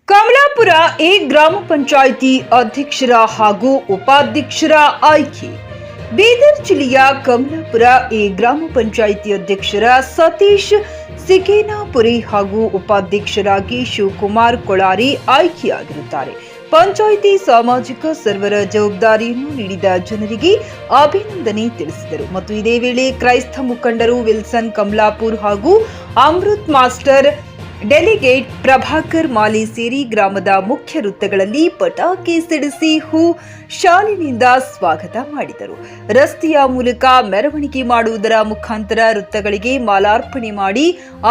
Kamalapura A ಗ್ರಾಮ ಪಂಚಾಯಿತಿ ಅಧ್ಯಕ್ಷರ ಹಾಗೂ ಉಪಾಧ್ಯಕ್ಷರ ಆಯ್ಕೆ. ಬೀದರ್ ಜಿಲ್ಲೆಯ ಕಮಲಾಪುರ ಎ ಗ್ರಾಮ ಪಂಚಾಯಿತಿ ಅಧ್ಯಕ್ಷರ ಸತೀಶ್ ಸಿಕೇನಾಪುರಿ ಹಾಗೂ ಉಪಾಧ್ಯಕ್ಷರಾಗಿ ಶಿವಕುಮಾರ್ ಕೊಳಾರಿ ಆಯ್ಕೆಯಾಗಿರುತ್ತಾರೆ. ಪಂಚಾಯಿತಿ ಸಾಮಾಜಿಕ ಸರ್ವರ ಜವಾಬ್ದಾರಿಯನ್ನು ನೀಡಿದ ಜನರಿಗೆ ಅಭಿನಂದನೆ ತಿಳಿಸಿದರು ಮತ್ತು ಇದೇ ವೇಳೆ ಕ್ರೈಸ್ತ ಮುಖಂಡರು ವಿಲ್ಸನ್ ಕಮಲಾಪುರ್ ಹಾಗೂ ಅಮೃತ್ ಮಾಸ್ಟರ್ ಡೆಲಿಗೇಟ್ ಪ್ರಭಾಕರ್ ಮಾಲಿ ಸೇರಿ ಗ್ರಾಮದ ಮುಖ್ಯ ವೃತ್ತಗಳಲ್ಲಿ ಪಟಾಕಿ ಸಿಡಿಸಿ ಹೂ ಶಾಲಿನಿಂದ ಸ್ವಾಗತ ಮಾಡಿದರು. ರಸ್ತೆಯ ಮೂಲಕ ಮೆರವಣಿಗೆ ಮಾಡುವುದರ ಮುಖಾಂತರ ವೃತ್ತಗಳಿಗೆ ಮಾಲಾರ್ಪಣೆ ಮಾಡಿ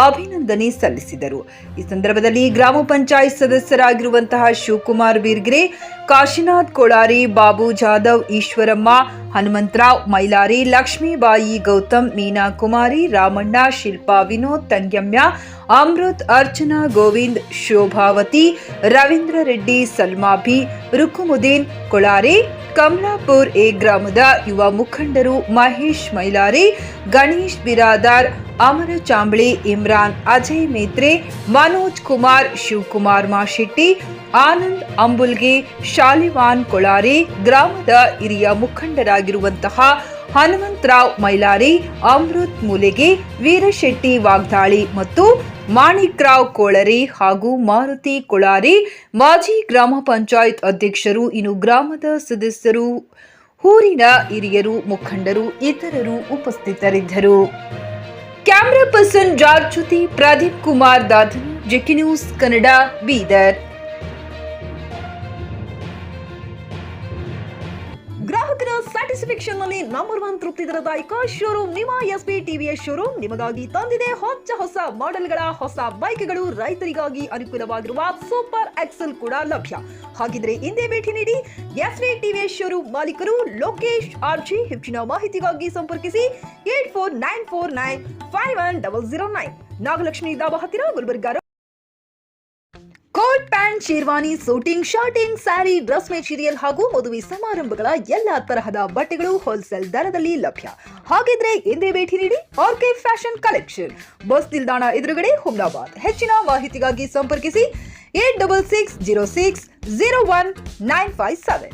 ಅಭಿನಂದನೆ ಸಲ್ಲಿಸಿದರು. ಈ ಸಂದರ್ಭದಲ್ಲಿ ಗ್ರಾಮ ಪಂಚಾಯತ್ ಸದಸ್ಯರಾಗಿರುವಂತಹ ಶಿವಕುಮಾರ್ ಬೀರ್ಗ್ರೆ, ಕಾಶಿನಾಥ್ ಕೊಳಾರಿ, ಬಾಬು ಜಾಧವ್, ಈಶ್ವರಮ್ಮ, ಹನುಮಂತರಾವ್ ಮೈಲಾರಿ, ಲಕ್ಷ್ಮೀಬಾಯಿ ಗೌತಮ್, ಮೀನಾ ಕುಮಾರಿ, ರಾಮಣ್ಣ, ಶಿಲ್ಪಾ ವಿನೋದ್, ತಂಗ್ಯಮ್ಯ, ಅಮೃತ್, ಅರ್ಚನಾ, ಗೋವಿಂದ್, ಶೋಭಾವತಿ, ರವೀಂದ್ರ ರೆಡ್ಡಿ, ಸಲ್ಮಾ ಬಿ, ರುಕುಮುದ್ದೀನ್ ಕೊಳಾರಿ, ಕಮಲಾಪುರ್ ಎ ಗ್ರಾಮದ ಯುವ ಮುಖಂಡರು ಮಹೇಶ್ ಮೈಲಾರಿ, ಗಣೇಶ್ ಬಿರಾದಾರ್, ಅಮರ ಚಾಂಬಳಿ, ಇಮ್ರಾನ್, ಅಜಯ್ ಮೇತ್ರೆ, ಮನೋಜ್ ಕುಮಾರ್, ಶಿವಕುಮಾರ್ ಮಾಶೆಟ್ಟಿ, ಆನಂದ್ ಅಂಬುಲ್ಗೆ, ಶಾಲಿವಾನ್ ಕೊಳಾರಿ, ಗ್ರಾಮದ ಹಿರಿಯ ಮುಖಂಡರಾಗಿರುವಂತಹ ಹನುಮಂತರಾವ್ ಮೈಲಾರಿ, ಅಮೃತ್ ಮೂಲೆಗೆ, ವೀರಶೆಟ್ಟಿ ವಾಗ್ದಾಳಿ ಮತ್ತು ಮಾಣಿಕ್ರಾವ್ ಕೋಳರಿ ಹಾಗೂ ಮಾರುತಿ ಕೊಳಾರಿ, ಮಾಜಿ ಗ್ರಾಮ ಪಂಚಾಯತ್ ಅಧ್ಯಕ್ಷರು, ಇನ್ನು ಗ್ರಾಮದ ಸದಸ್ಯರು, ಊರಿನ ಹಿರಿಯರು, ಮುಖಂಡರು ಇತರರು ಉಪಸ್ಥಿತರಿದ್ದರು. ಕ್ಯಾಮರಾ ಪರ್ಸನ್ ಜಾರ್ಜ್ ಜೊತೆ ಪ್ರದೀಪ್ ಕುಮಾರ್ ದಾಧನ್, ಜೆಕೆ ನ್ಯೂಸ್ ಕನ್ನಡ, ಬೀದರ್. ಗ್ರಾಹಕರ ಸ್ಯಾಟಿಸ್ಫ್ಯಾಕ್ಷನ್ ನಲ್ಲಿ ನಂಬರ್ 1 ತೃಪ್ತಿದಾಯಕ ಶೋರೂಮ್ ನಿಮ್ಮ ಎಸ್ಪಿ ಟಿವಿಎಸ್ ಶೋರೂಮ್ ನಿಮಗಾಗಿ ತಂದಿದೆ ಹೊಸ ಮಾಡೆಲ್ಗಳ ಹೊಸ ಬೈಕ್ಗಳು. ರೈತರಿಗಾಗಿ ಅನುಕೂಲವಾಗಿರುವ ಸೂಪರ್ ಎಕ್ಸೆಲ್ ಕೂಡ ಲಭ್ಯ. ಹಾಗಿದ್ರೆ ಹಿಂದೆ ಭೇಟಿ ನೀಡಿ ಎಸ್ಪಿ ಟಿವಿಎಸ್ ಶೋರೂಮ್ ಮಾಲೀಕರು ಲೋಕೇಶ್ ಆರ್ಜಿ. ಹೆಚ್ಚಿನ ಮಾಹಿತಿಗಾಗಿ ಸಂಪರ್ಕಿಸಿ 8494951009, ನಾಗಲಕ್ಷ್ಮಿ ದಾಬಾ ಹತ್ತಿರ, Gulbarga. Coat pant, sherwani, suiting, shirting, sari, dress material ಹಾಗೂ ಮದುವೆ ಸಮಾರಂಭಗಳ ಎಲ್ಲಾ ತರಹದ ಬಟ್ಟೆಗಳು ಹೋಲ್ಸೇಲ್ ದರದಲ್ಲಿ ಲಭ್ಯ. ಹಾಗಿದ್ರೆ ಎಂದೇ ಭೇಟಿ ನೀಡಿ ಆರ್ಕೆ ಫ್ಯಾಷನ್ ಕಲೆಕ್ಷನ್, ಬಸ್ ನಿಲ್ದಾಣ ಎದುರುಗಡೆ, ಹುಮ್ನಾಬಾದ್. ಹೆಚ್ಚಿನ ಮಾಹಿತಿಗಾಗಿ ಸಂಪರ್ಕಿಸಿ 8660601957.